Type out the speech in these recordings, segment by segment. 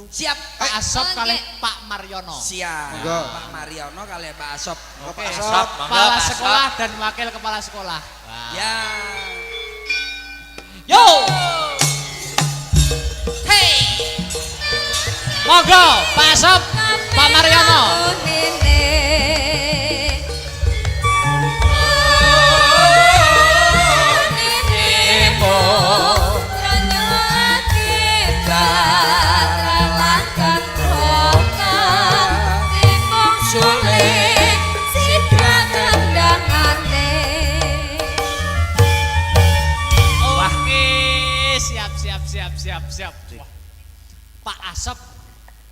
Siap Pak Asop Oke. kali Pak Mariono. Siap. Monggo. Pak Mariono kali Pak Asop. Oke, Pak Asop. Asop. kepala sekolah dan wakil kepala sekolah. Wah. Ya. Yo. Hey. Monggo Pak Asop, Pak Mariono. Siap. Wah. Pak Asep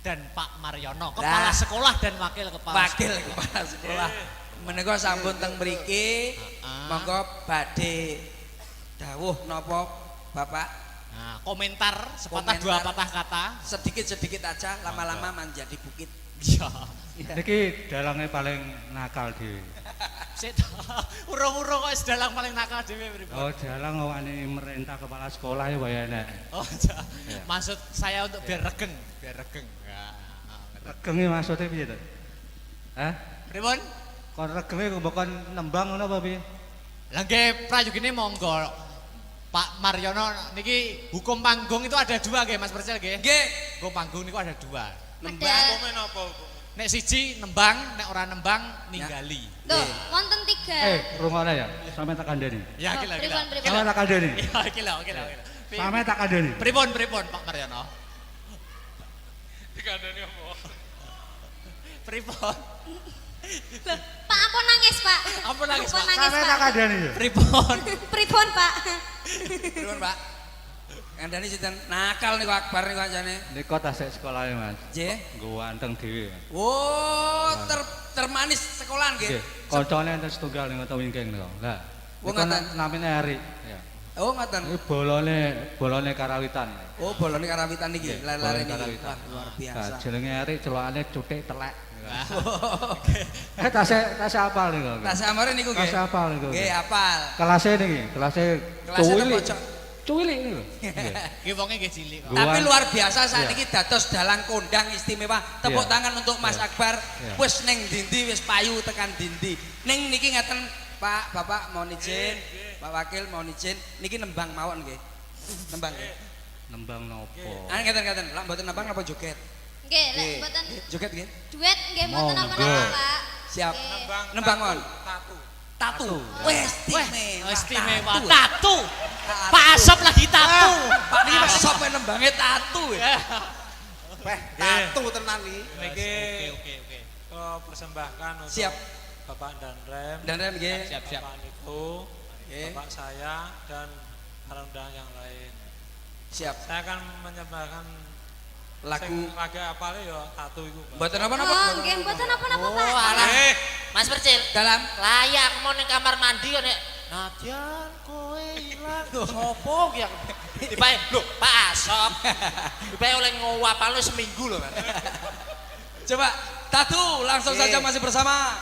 dan Pak Mariono, kepala sekolah dan wakil kepala sekolah. Menika sampun teng mriki. Monggo badhe dawuh napa Bapak? Nah, komentar sepatah dua patah kata. Sedikit-sedikit aja, lama-lama menjadi bukit. Iya. Niki dalangnya paling nakal dhewe. Urung-urung kok sedalang paling nakal dhewe pripun? Oh, dalang wani merintah kepala sekolah ya wae enek. Oh, maksud saya untuk biar regeng. Ya. Regenge maksudnya piye to? Hah? Pripun? Kon regenge kok kon nembang ngono apa piye? Lah nggih prayogine monggo. Pak Mariono niki hukum panggung itu ada dua nggih Mas Percil nggih. Nggih. Hukum panggung niku ada dua. Nembang Ada. napa hukum? Nek siji nembang, nek ora nembang ninggali. Tuh, wonten 3. Rungokne ya, sampe tak kandhani. Ya iki lho. Sampe tak kandhani. Ya iki lho. Sampe tak kandhani. Pripun Pak Mariono? Dikandani apa? Pripun? Pak ampun nangis, Pak. Ampun nangis, Pak. Sampe tak kandhani ya. Pripun? Pripun, Pak? Pripun, Pak? Kandhani sinten nakal niku Akbar niku kancane. Nika tasik sekolahe Mas. Nggih. Nggo anteng dhewe. Oh, termanis sekolahan nggih. Nggih. Kancane enten setunggal ning ngoten wingking niku. Lah. Wong Niku ngoten. namine Erik. Ya. Oh, ngoten. Ini bolone karawitan. Oh, bolone karawitan niki, lare-lare niki. Karawitan. Wah, luar Nah, biasa. jenenge Erik celokane cutik telek. tasik apal niku. Tas amare niku nggih. Tas apal niku. Nggih, apal. Kelasnya niki, kelasnya Kelasnya teng pojok. cuwilik niku. Nggih wonge nggih cilik kok. Tapi Guan. luar biasa saat Iya. ini dados dalang kondang istimewa. Tepuk Iya. tangan untuk Mas Iya. Akbar. Iya. Wis ning dindi wis payu tekan dindi. Ning niki ngaten Pak, Bapak mohon izin, Pak Wakil mohon izin. Niki nembang mawon nggih. Nembang nggih. Nembang nopo? Ngaten. Lah mboten nembang napa joget? Nggih, lek Nggih. mboten Joget nggih. duet nggih mboten Monggo. apa-apa, Pak. Siap. Nggih. Nembang mon. Tatu. Wes Istimewa tatu. Pak Asep lagi tatu. Pak niki Pak Sop nembange tatu. Tatu tenan iki. Niki Oke. persembahkan untuk Siap. Bapak dan Rem, Dan nggih. Siap. Bapak Niko, Nggih. Bapak saya dan para undangan yang lain. Siap. Saya akan menyembahkan Lagu raga apale ya tatu iku. mboten napa-napa. Oh, nggih mboten apa-apa, Pak. alah. Eh, Mas Percil, Dalam layak mau ning kamar mandi kok nek Nadian kowe ilang. Sopo ki aku? Dipae, lho, Pak Asop. Dipae oleh ngowapal lu seminggu lho, Mas. coba tatu langsung Oke. saja masih bersama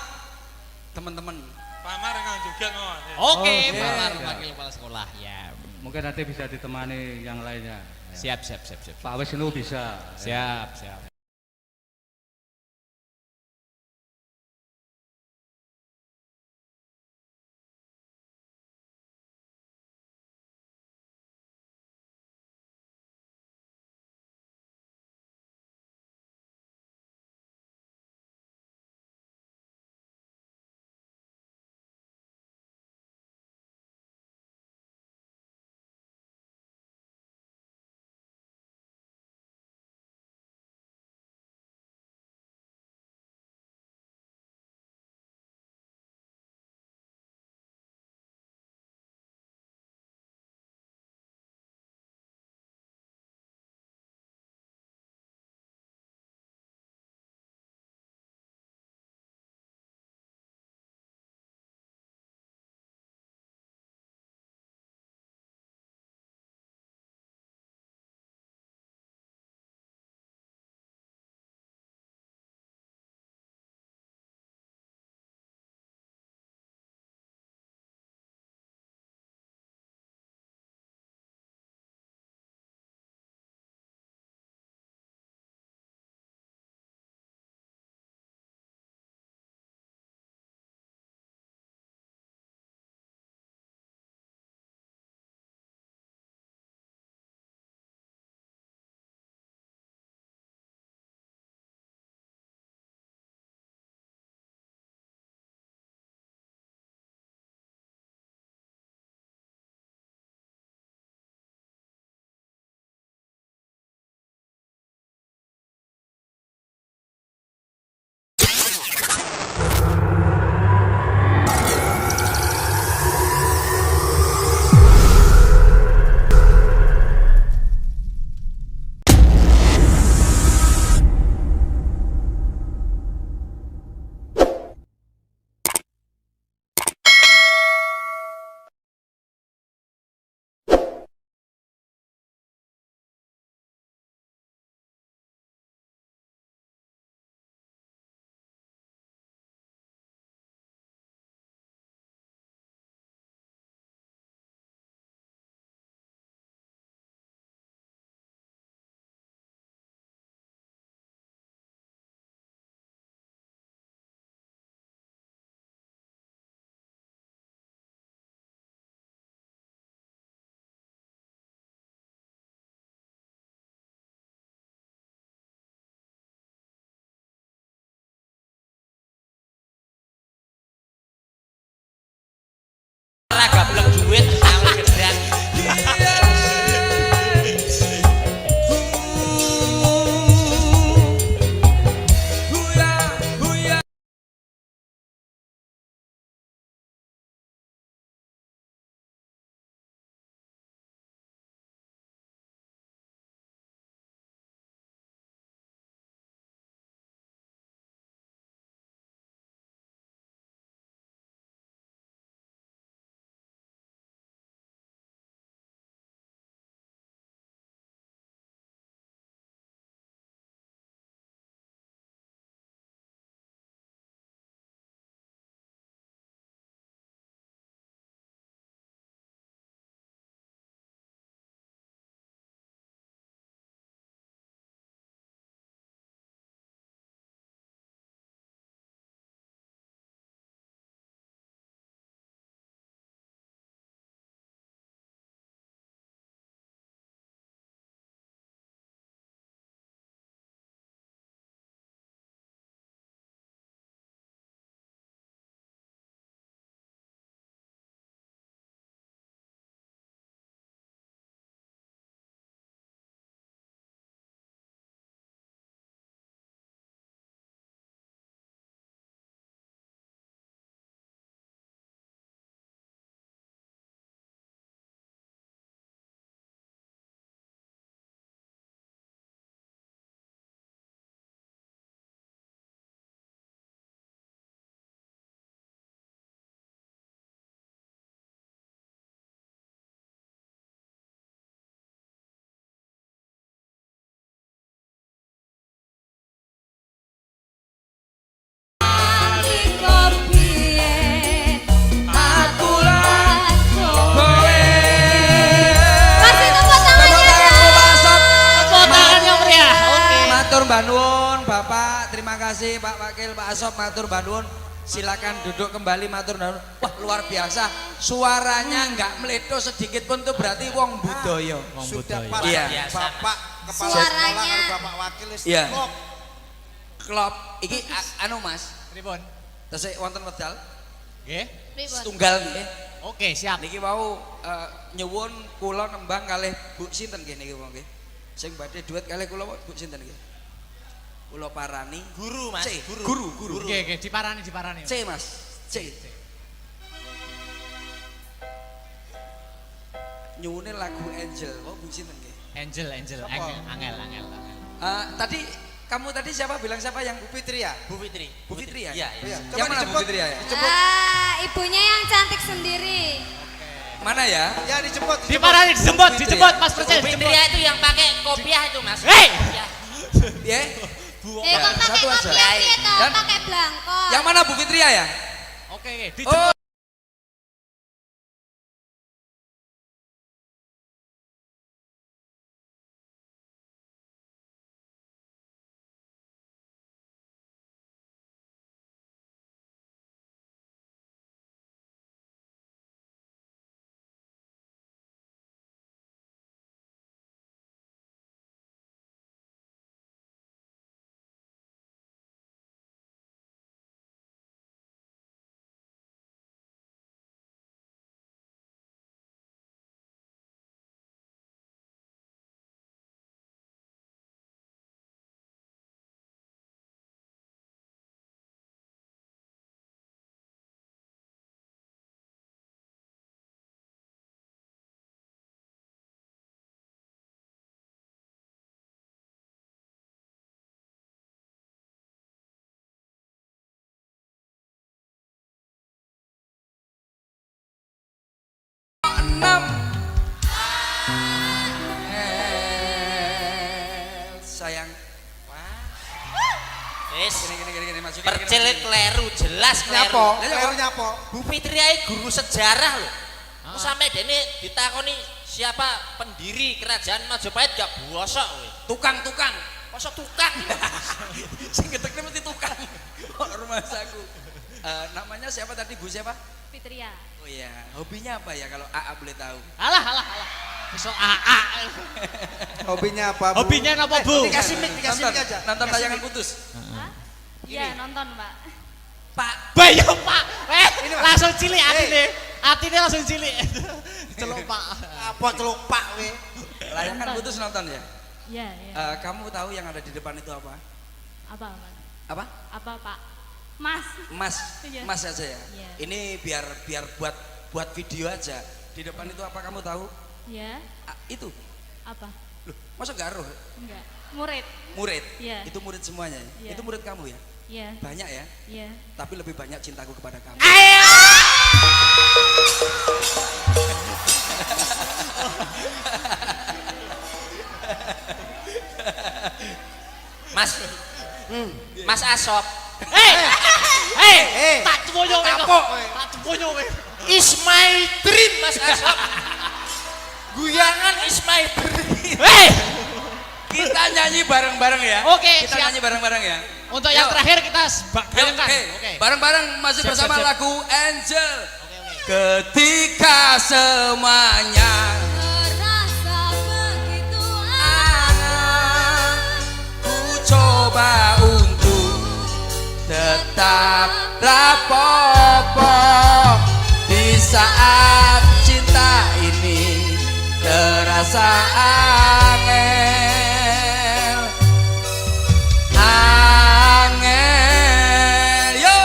teman-teman. Pamar yang juga ngono. Oke, Oh, Bapak siap. wakil kepala sekolah. Ya. Mungkin nanti bisa ditemani yang lainnya. Ya. Siap. Pak Wisnu bisa. Siap. Ora gablek duit aku gedang. Mbak Nuwun, Bapak, terima kasih Pak Wakil, Pak Asop, matur Mbak Nuwun. Silakan duduk kembali, matur Mbak Nuwun. Wah, luar biasa. Suaranya enggak meledo sedikit pun tuh berarti wong budaya. Sudah pas Iya. Bapak kepala Suaranya. sekolah karo Bapak Wakil wis Iya. klop. Klop, iki anu Mas. Pripun? Tesih wonten wedal Nggih. Pripun? setunggal nggih. Oke, siap. Niki wau nyuwun kula nembang kalih Bu sinten nggih niki wong nggih. Sing badhe duet kalih kula Bu sinten nggih? Kula parani Guru Mas, C, guru. guru. Nggih, diparani. C Mas, C. Nyuwune lagu Angel, oh Bu sinten nggih? Angel, angel. Tadi kamu tadi siapa bilang siapa yang Bu Fitri ya? Bu Fitri. Bu Fitri ya? Iya, Iya. Yang mana Bu Fitri ya? Ibunya yang cantik sendiri. Mana ya? Ya dijemput. Diparani, dijemput, Mas Percil, Bu Fitri dijemput. itu yang pakai kopiah itu Mas. Hei! Ya. Ya. Kok Ya, pakai satu aja. kopiah piye to? Dan- Pakai blangkon. Yang mana Bu Fitria ya? Oke, Oh, dijemput. enam. Sayang. Wis. Gini masukin. Percil kleru, jelas Nyapo? kleru. Kleru nyapo? Bu Fitri ae guru sejarah loh. Sampai dene ditakoni siapa pendiri kerajaan Majapahit gak bosok kowe. Tukang. Masa tukang? Sing getekne mesti tukang. Kok rumah saku. Namanya siapa tadi Bu siapa? Fitria. Oh iya, hobinya apa ya kalau AA boleh tahu? Alah. Besok AA. Hobinya apa, Bu? Hobinya apa, Bu? Dikasih mic aja. Nonton Dikasih tayangan mic. putus. Iya, nonton, Pak. Pak, Bayo, Pak. Ini, Mas. Langsung cilik atine. Atine langsung cilik. Celuk Pak. Apa celuk Pak we? Layangan putus nonton ya? Iya, iya. Kamu tahu yang ada di depan itu apa? Apa, Mas? Apa? Apa, Pak? Mas. Mas, Iya. mas aja ya. Iya. Ini biar buat video aja. Di depan itu apa kamu tahu? Ya. Itu. Apa? Loh, masa garuh? Enggak. Murid. Murid. Iya. Itu murid semuanya. Ya? Iya. Itu murid kamu ya? Iya. Banyak ya? Iya. Tapi lebih banyak cintaku kepada kamu. Mas. Mas Asop. Tak tuwoyo kowe. Kapok kowe. Tak tuwoyo kowe. Is my dream Mas Asop. Guyangan is my dream. Kita nyanyi bareng-bareng ya. Oke, Kita siap. nyanyi bareng-bareng ya. Untuk yang Yuk. terakhir kita Yuk, bayangkan. oke. Bareng-bareng masih Siap, bersama siap, siap. lagu Angel. Ketika semuanya Terasa begitu aneh, ku coba untuk tetap rapopo di saat cinta ini terasa angel. Angel, yo,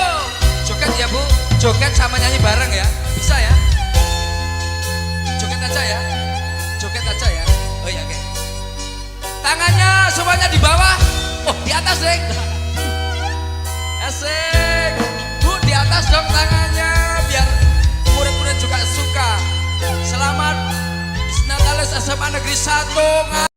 joget ya Bu, joget sama nyanyi bareng ya, bisa ya? Joget aja ya, joget aja ya. Oh iya, oke. Tangannya semuanya di bawah, oh di atas deh. Asik, Bu di atas dong tangannya, biar murid-murid juga suka. Selamat Natalis SMA Negeri 1.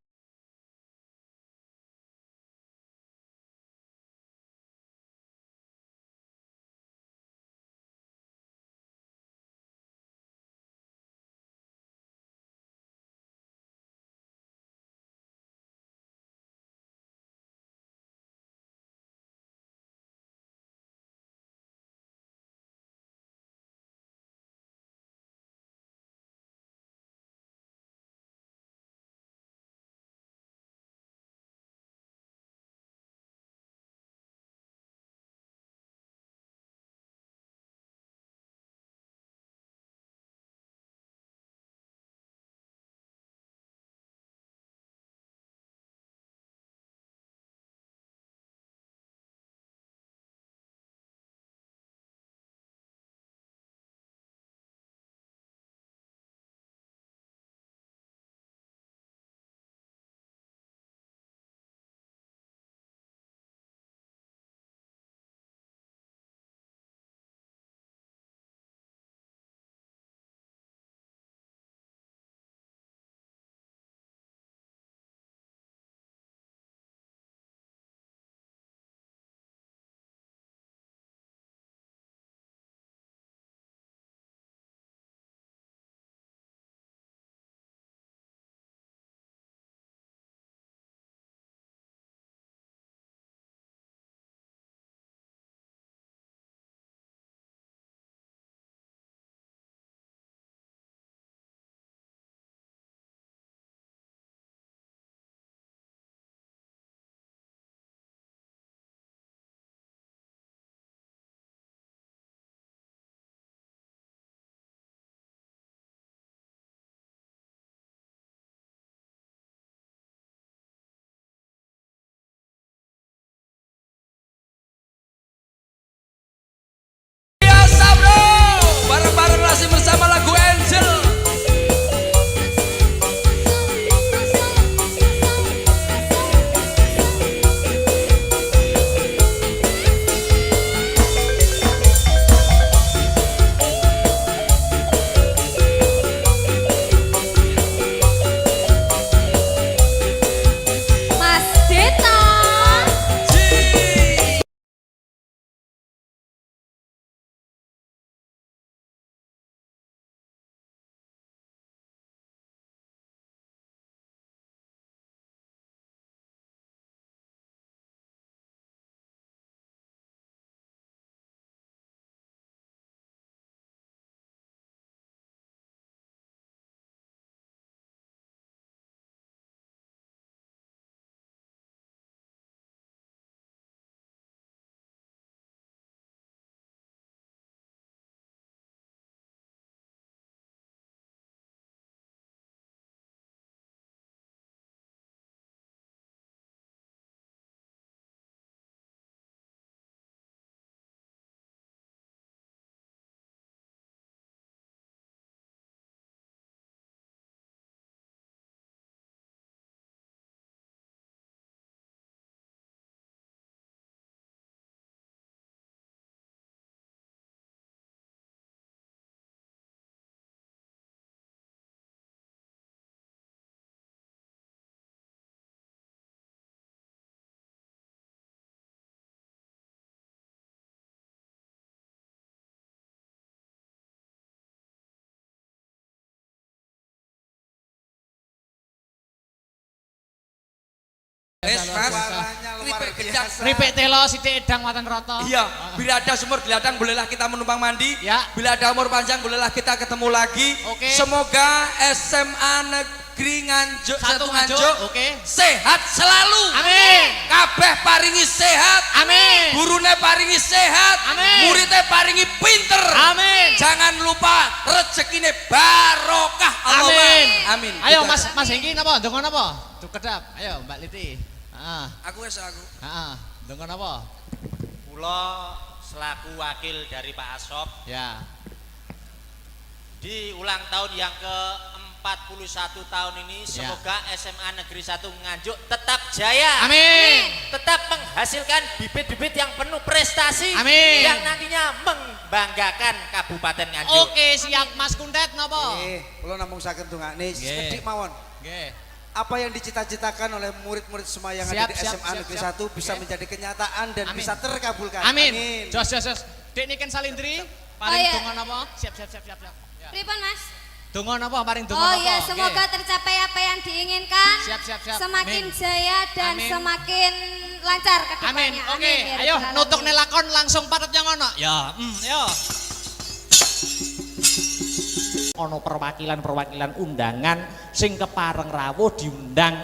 Wes, Mas. Suaranya luar Kripik kejak. biasa. Kripik telo sithik edang wonten rata. Iya, bila ada sumur geladang bolehlah kita menumpang mandi. Ya. Bila ada umur panjang bolehlah kita ketemu lagi. Oke. Semoga SMA Negeri Nganjuk Satu Satu Nganjuk, Nganjuk oke. sehat selalu. Amin. Kabeh paringi sehat. Amin. Gurune paringi sehat. Amin. Muridnya paringi pinter. Amin. Jangan lupa rezekine barokah. Allahumma. Amin. Amin. Ayo Kita- Mas Hengki napa? Ndonga napa? Dukedap. Ayo Mbak Liti. Heeh. Aku wes aku. Heeh. Ndonga napa? Kula selaku wakil dari Pak Asop Ya. di ulang tahun yang ke-41 tahun ini Ya. semoga SMA Negeri 1 Nganjuk tetap jaya. Amin. Tetap menghasilkan bibit-bibit yang penuh prestasi Amin. yang nantinya membanggakan Kabupaten Nganjuk. Oke, siap Mas Kuntet napa? Kula namung saged ndongakne Nggih. sekedhik mawon. Nggih. Apa yang dicita-citakan oleh murid-murid semua yang Siap, ada di siap, SMA siap, Negeri siap. 1 bisa Oke. menjadi kenyataan dan Amin. bisa terkabulkan. Amin. Jos. Dek niken salindri. Paring iya. donga napa? Siap. Ya. Pripun Mas? Donga napa? Paring donga Oh napa? iya, semoga Nggih. tercapai apa yang diinginkan. Siap. Semakin Amin. jaya dan Amin. semakin lancar ke Amin. depannya. Oke, ya ayo Rabbal nutuk Alamin. nelakon langsung patet yang ono. Ya, yo. Ono perwakilan undangan sing kepareng rawuh diundang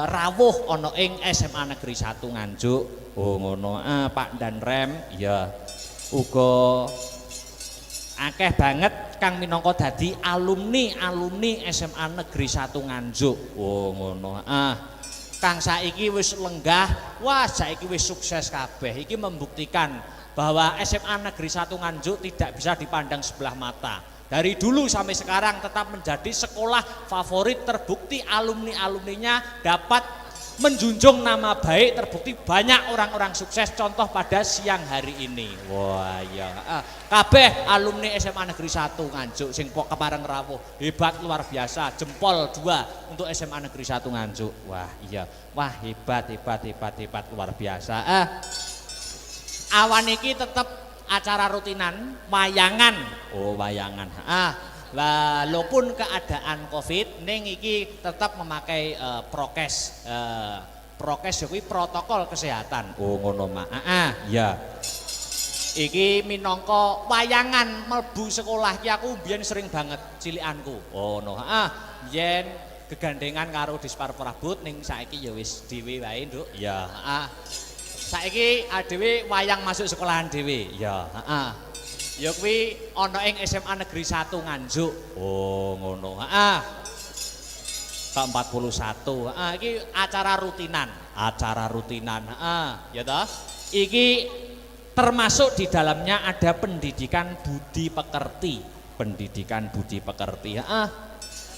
rawuh ono ing SMA Negeri 1 Nganjuk. Oh ngono. Pak dan Rem ya uga akeh banget kang minangka dadi alumni SMA Negeri 1 Nganjuk. Oh ngono. Kang saiki wis lenggah, wah saiki wis sukses kabeh. Iki membuktikan bahwa SMA Negeri 1 Nganjuk tidak bisa dipandang sebelah mata. Dari dulu sampai sekarang tetap menjadi sekolah favorit, terbukti alumni-alumninya dapat menjunjung nama baik, terbukti banyak orang-orang sukses, contoh pada siang hari ini. Wah ya, kabeh alumni SMA Negeri 1 Nganjuk sing pok kepareng rawuh, hebat luar biasa, jempol 2 untuk SMA Negeri 1 Nganjuk. Wah iya, wah hebat luar biasa. Awan iki tetep acara rutinan wayangan. Oh wayangan. Walaupun keadaan Covid ning iki tetap memakai prokes. Prokes kuwi protokol kesehatan. Oh ngono mak. Ya. Iki minangka wayangan mlebu sekolah ki aku mbiyen sering banget cilikanku. Oh no. Yen gegandengan karo Dispar Prabot ning saiki ya wis dhewe wae, Nduk. Ya, saiki dhewe wayang masuk sekolahan dhewe. Ya, ya kuwi ana ing SMA Negeri 1 Nganjuk. Oh, ngono. Ke-41. Iki acara rutinan. Ya toh. Iki termasuk di dalamnya ada pendidikan budi pekerti.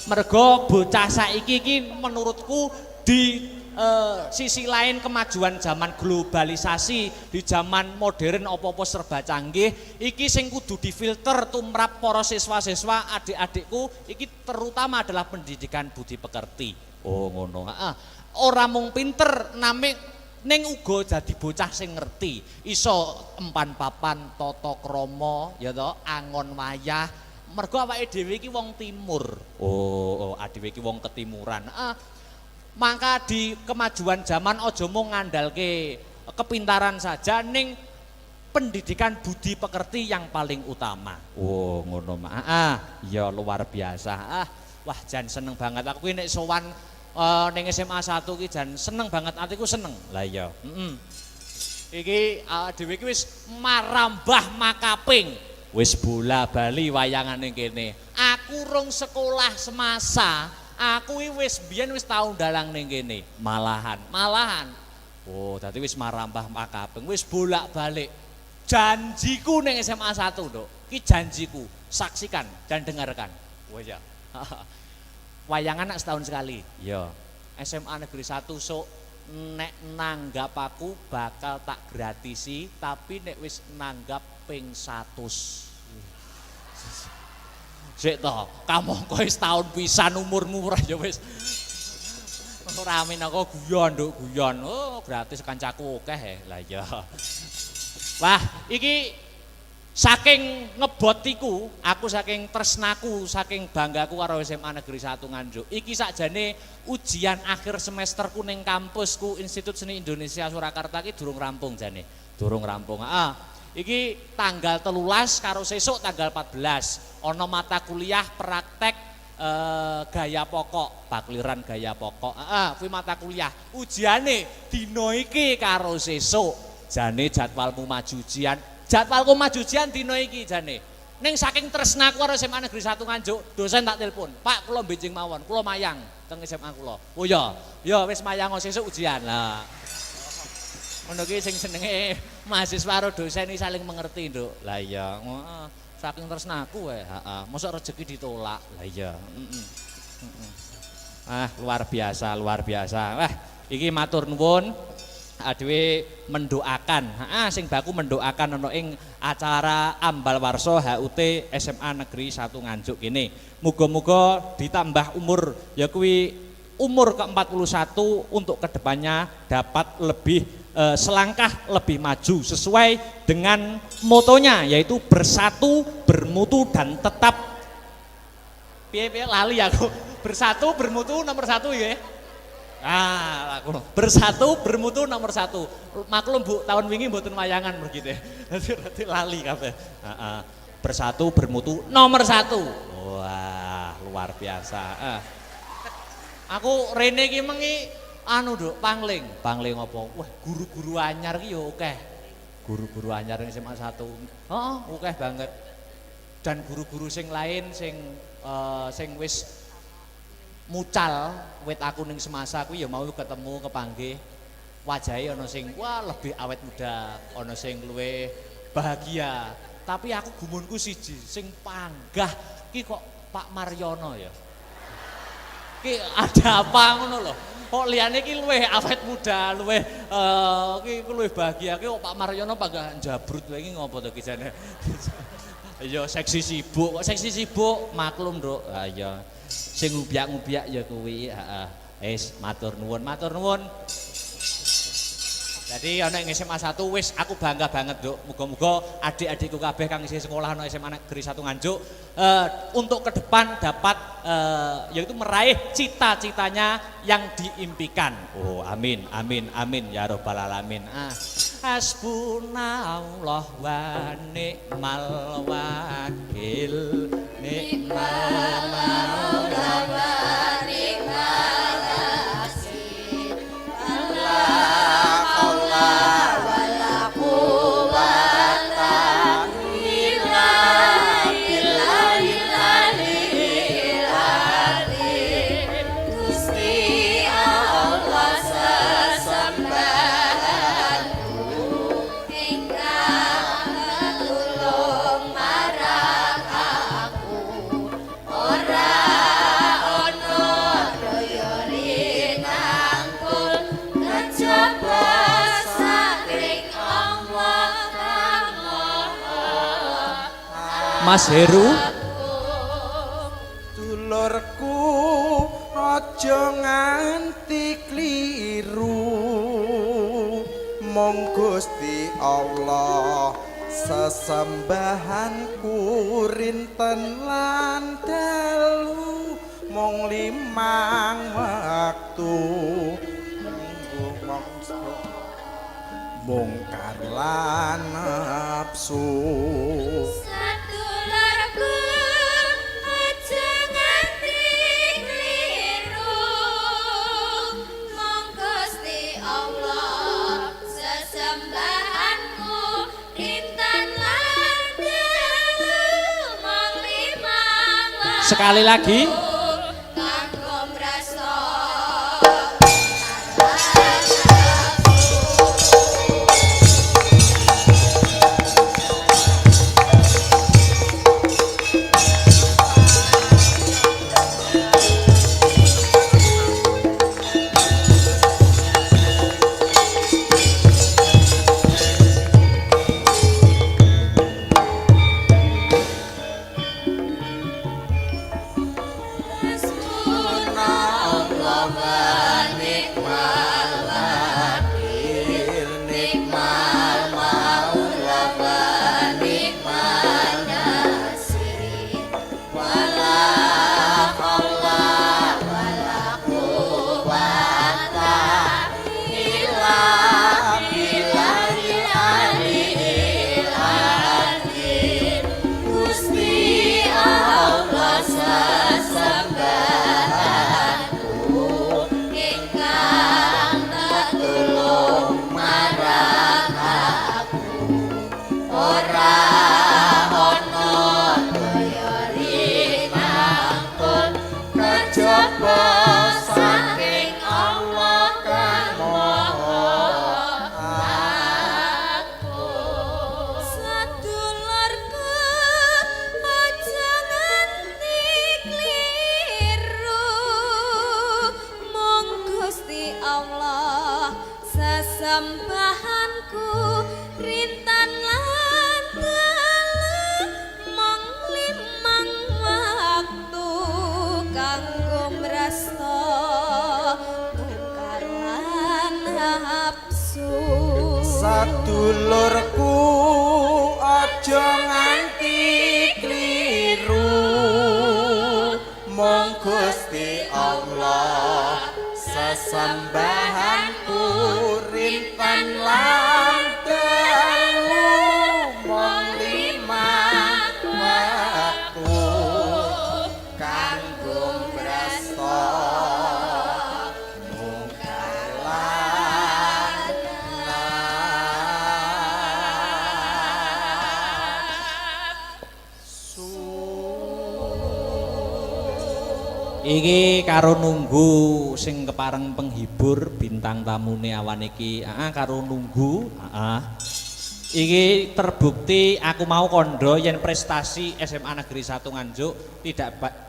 Mergo bocah saiki iki menurutku di sisi lain kemajuan zaman globalisasi, di zaman modern apa-apa serba canggih, iki sing kudu difilter tumrap para siswa-siswa adik-adikku iki terutama adalah pendidikan budi pekerti. Oh ngono. Ora mung pinter name ning uga dadi bocah sing ngerti, iso empan papan tata krama ya to, angon wayah. Mergo awake dhewe iki wong timur. Oh, dhewe iki wong ketimuran. Maka di kemajuan zaman ojo mung ngandalke kepintaran saja, ning pendidikan budi pekerti yang paling utama. Oh ngono mak. Ya luar biasa. Wah jan seneng banget aku nek sowan ning SMA 1 ki jan seneng banget, atiku seneng. Lah iya. Iki dhewe iki wis marambah makaping. Wis bola bali wayangan ning kene. Aku rung sekolah semasa. Aku wis biyen wis tau ndalang ning kene, malahan. Oh, dadi wis marambah makaping, wis bolak-balik. Janjiku ning SMA 1, Nduk. Ki janjiku, saksikan dan dengarkan. Oh ya. Wayangan nak setahun sekali. Ya. SMA Negeri 1 sok nek nanggap aku bakal tak gratisi, tapi nek wis nanggap ping 100. Sik to, kamu kowe setahun pisan umurmu ora ya wis. Ora amin aku guyon, Nduk, guyon. Oh, gratis kancaku akeh. Lah iya. Wah, iki Saking ngebotiku, aku saking tresnaku, saking banggaku karo SMA Negeri 1 Nganjuk. Iki sakjane ujian akhir semesterku ning kampusku Institut Seni Indonesia Surakarta iki durung rampung jane. Durung rampung. Iki tanggal 13 karo sesuk tanggal 14 ana mata kuliah praktek gaya pokok, pakliran gaya pokok. Kuwi mata kuliah. Ujiane dina iki karo sesuk. Jane jadwalmu maju ujian. Jadwalku maju ujian dina iki jane. Ning saking tresnaku karo SMA Negeri 1 Nganjuk, dosen tak telepon. Pak, kula benjing mawon, kula mayang teng SMA kula. Oh ya, ya wis mayang sesuk ujian. Lah. Ngono ki sing senenge mahasiswa karo dosen iki saling mengerti, Nduk. Lah iya, saking tresnaku wae, heeh. Mosok rezeki ditolak. Lah iya, luar biasa, luar biasa. Wah, iki matur nuwun. Adewe mendoakan, sing baku mendoakan ana ing acara ambal warsa HUT SMA Negeri 1 Nganjuk kene. Muga-muga ditambah umur ya kuwi umur ke-41 untuk kedepannya dapat lebih selangkah lebih maju sesuai dengan motonya yaitu bersatu, bermutu dan tetap piye-piye lali aku. Bersatu, bermutu nomor 1 ya. Bersatu bermutu nomor 1. Maklum Bu, tahun wingi mboten wayangan begitu. Dadi lali kabeh. Bersatu bermutu nomor 1. Wah, luar biasa. Aku rene iki mengi Nduk, pangling. Pangling apa? Wah, guru-guru anyar ki yo akeh. Guru-guru anyar ning SMA 1. Heeh, akeh banget. Dan guru-guru sing lain sing wis mucal wit aku ning semasa aku ya mau ketemu kepanggih wajahe ana sing wah lebih awet muda, ana sing luwih bahagia. Tapi aku gumunku siji, sing panggah ki kok Pak Maryono ya. Ki ada apa ngono lho. Kok liyane ki luwih awet muda, luwih ki luwih bahagia ki kok Pak Maryono panggah jabrut wae iki ngopo to ki jane. Ya seksi sibuk, kok seksi sibuk maklum, Nduk. Ha iya. Sing ngubiak-ngubiak ya kuwi, heeh. Wis matur nuwun, matur nuwun. Jadi ana ing SMA 1 wis aku bangga banget, Nduk. Muga-muga adik-adikku kabeh kang isih sekolah ana SMA Negeri 1 Nganjuk untuk ke depan dapat yaitu meraih cita-citanya yang diimpikan. Oh, amin, amin, amin ya rabbal alamin. Hasbunallah wa ni'mal wakil, ni'mal maula wa ni'mal nasir. Mas Heru, dulurku aja nganti kliru, mong Gusti Allah sesembahanku rinten lan dalu, mong 5 waktu minggu mongso mungkar lan nafsu. sekali lagi. dulurku aja nganti kliru mong Gusti Allah sesembahanku rinten lan dalu mong limang waktu kanggo brasta Iki karo nunggu sing kepareng penghibur bintang tamune awan iki. Karo nunggu, Iki terbukti aku mau kondo yen prestasi SMA Negeri 1 Nganjuk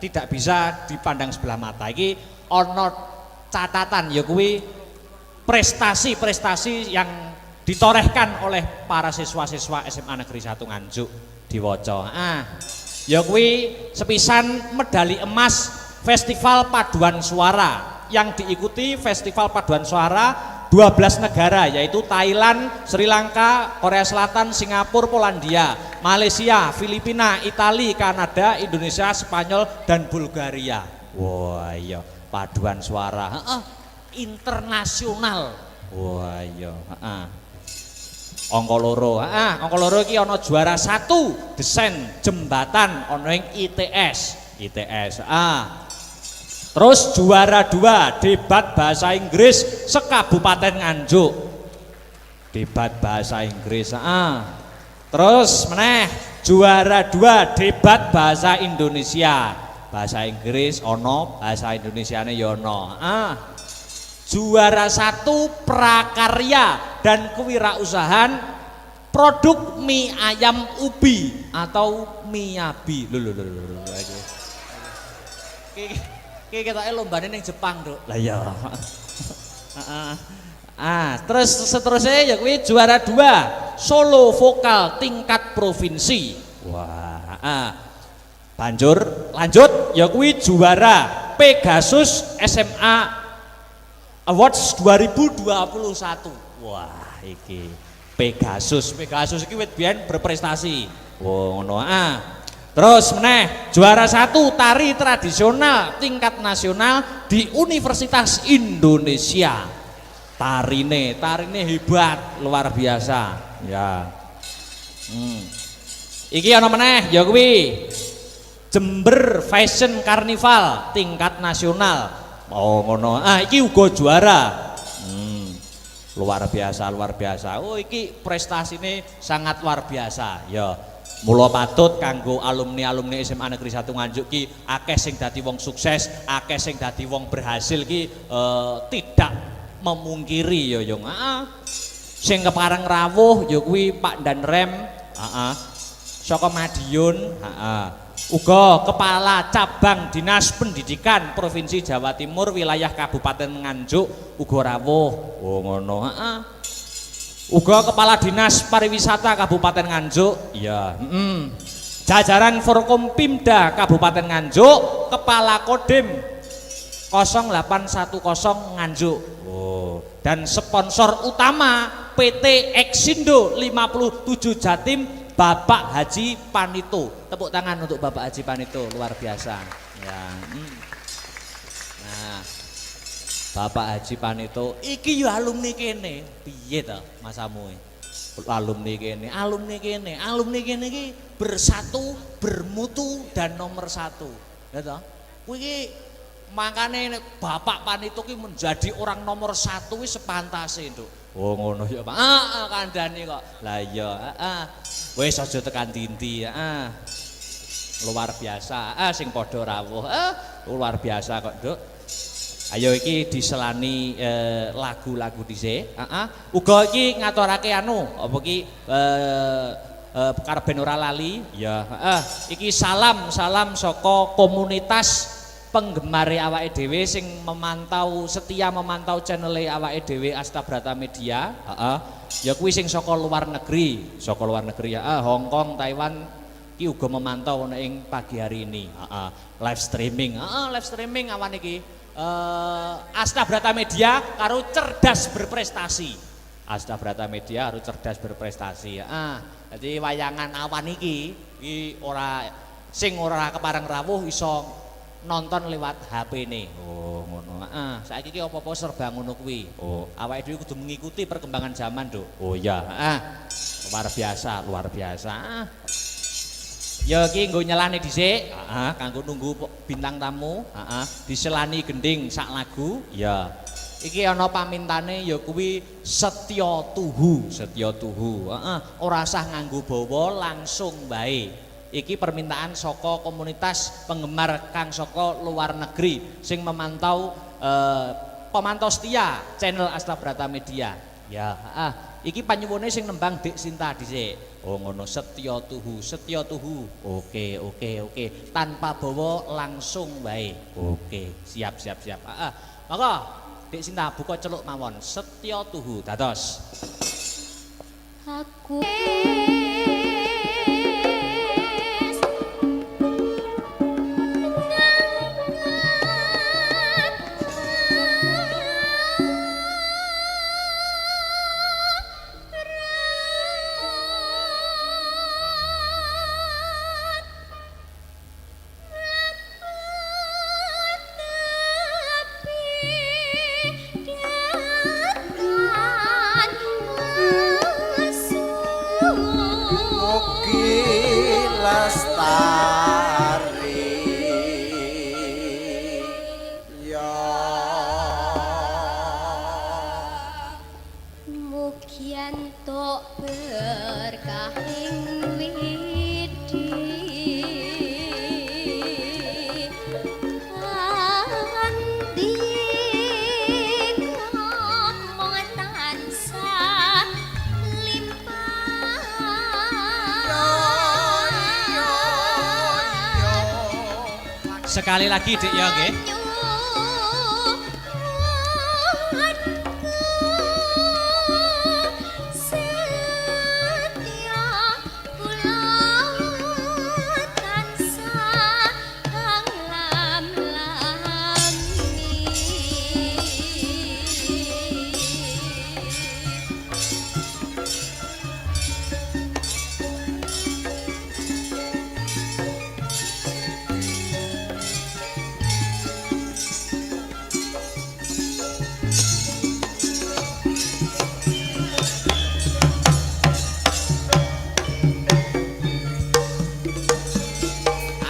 tidak bisa dipandang sebelah mata. Iki ana catatan ya kuwi prestasi-prestasi yang ditorehkan oleh para siswa-siswa SMA Negeri 1 Nganjuk diwaca. Ya kuwi sepisan medali emas Festival Paduan Suara yang diikuti Festival Paduan Suara 12 negara yaitu Thailand, Sri Lanka, Korea Selatan, Singapura, Polandia, Malaysia, Filipina, Italia, Kanada, Indonesia, Spanyol dan Bulgaria. Wah iya paduan suara internasional. Wah iya angka loro. Angka loro iki ana juara 1 desain jembatan ana ing ITS. Terus juara 2 debat bahasa Inggris sekabupaten Nganjuk. Debat bahasa Inggris. Terus meneh juara 2 debat bahasa Indonesia. Bahasa Inggris ono, bahasa Indonesiane ya ono. Juara 1 prakarya dan kewirausahaan produk mie ayam ubi atau miyabi. Kita lombane ning Jepang, Duk. Lah iya. Terus seterusnya ya kuwi juara 2 solo vokal tingkat provinsi. Wah. Lanjut ya kuwi juara Pegasus SMA Awards 2021. Wah, iki Pegasus iki wit biyen berprestasi. Ngono. Terus meneh juara 1 tari tradisional tingkat nasional di Universitas Indonesia. Tarine hebat, luar biasa. Ya. Iki ana meneh ya kuwi Jember Fashion Carnival tingkat nasional. Ngono. Iki uga juara. Luar biasa. Oh iki prestasine sangat luar biasa. Ya. Mula patut kanggo alumni SMA Negeri 1 Nganjuk ki akeh sing dadi wong sukses, akeh sing dadi wong berhasil ki tidak memungkiri ya Yung. Sing kepareng rawuh ya kuwi Pak Danrem, saka Madiun, uga kepala cabang Dinas Pendidikan Provinsi Jawa Timur wilayah Kabupaten Nganjuk uga rawuh. Oh ngono. Uga kepala Dinas Pariwisata Kabupaten Nganjuk, iya. Jajaran Forkompimda Kabupaten Nganjuk, kepala Kodim 0810 Nganjuk. Dan sponsor utama PT Exindo 57 Jatim Bapak Haji Panito. Tepuk tangan untuk Bapak Haji Panito, luar biasa. Ya. Nah, Bapak Haji Panito, iki yo alumni kene, piye to masamu? Alumni kene iki bersatu, bermutu dan nomor 1. Ya toh? Kuwi iki makane Bapak Panito ki menjadi orang nomor 1 wis sepantase, Nduk. Oh ngono ya, Pak. Kandhani kok. Lah iya, wis aja tekan dinti, luar biasa. Sing padha rawuh, luar biasa kok, Nduk. Ayo iki diselani lagu-lagu dhisik. Uga iki ngaturake apa ki karben ora lali ya. Iki salam saka komunitas penggemar awake dhewe sing setia memantau channel awake dhewe Astabrata Media. Ya kuwi sing saka luar negeri ya. Hong Kong, Taiwan iki uga memantau ing pagi hari ini. Live streaming awan iki. Astabrata Media karo cerdas berprestasi. Astabrata Media harus cerdas berprestasi. Jadi wayangan awan iki ora sing ora kepareng rawuh iso nonton lewat HP-ne. Oh, ngono. Saiki iki apa-apa serba ngono kuwi. Oh, awake dhewe kudu mengikuti perkembangan zaman, Nduk. Oh iya, luar biasa, luar biasa. Ya iki nggo nyelane dhisik, kanggo nunggu bintang tamu, diselani gending sak lagu. Ya. Iki ana pamintane ya kuwi setya tuhu, setya tuhu. Ora usah nganggo bawa, langsung bae. Iki permintaan saka komunitas penggemar kang saka luar negeri sing memantau pemantau setia channel Astabrata Media. Ya, iki panyuwune sing nembang Dik Sinta dhisik. Oh ngono, setya tuhu, setya tuhu. Oke. Tanpa bawa langsung bae. Oke, siap. Maka Dik Sinta buka celuk mawon, setya tuhu dados. Aku Mugi lestari ya mugi entuk berkah ing widi kanthi ngomong tansah Sekali lagi Dik ya nggih.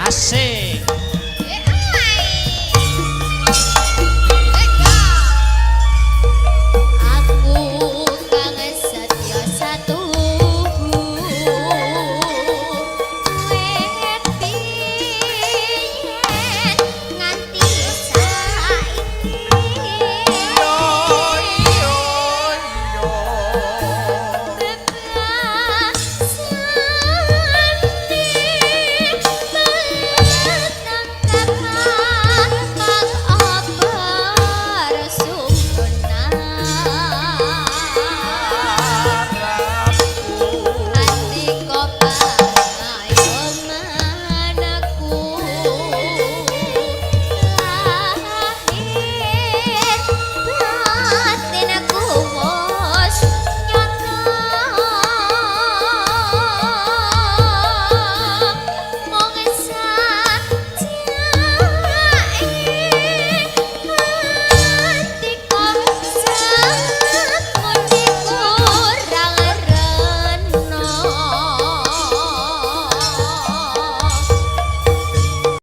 Asik.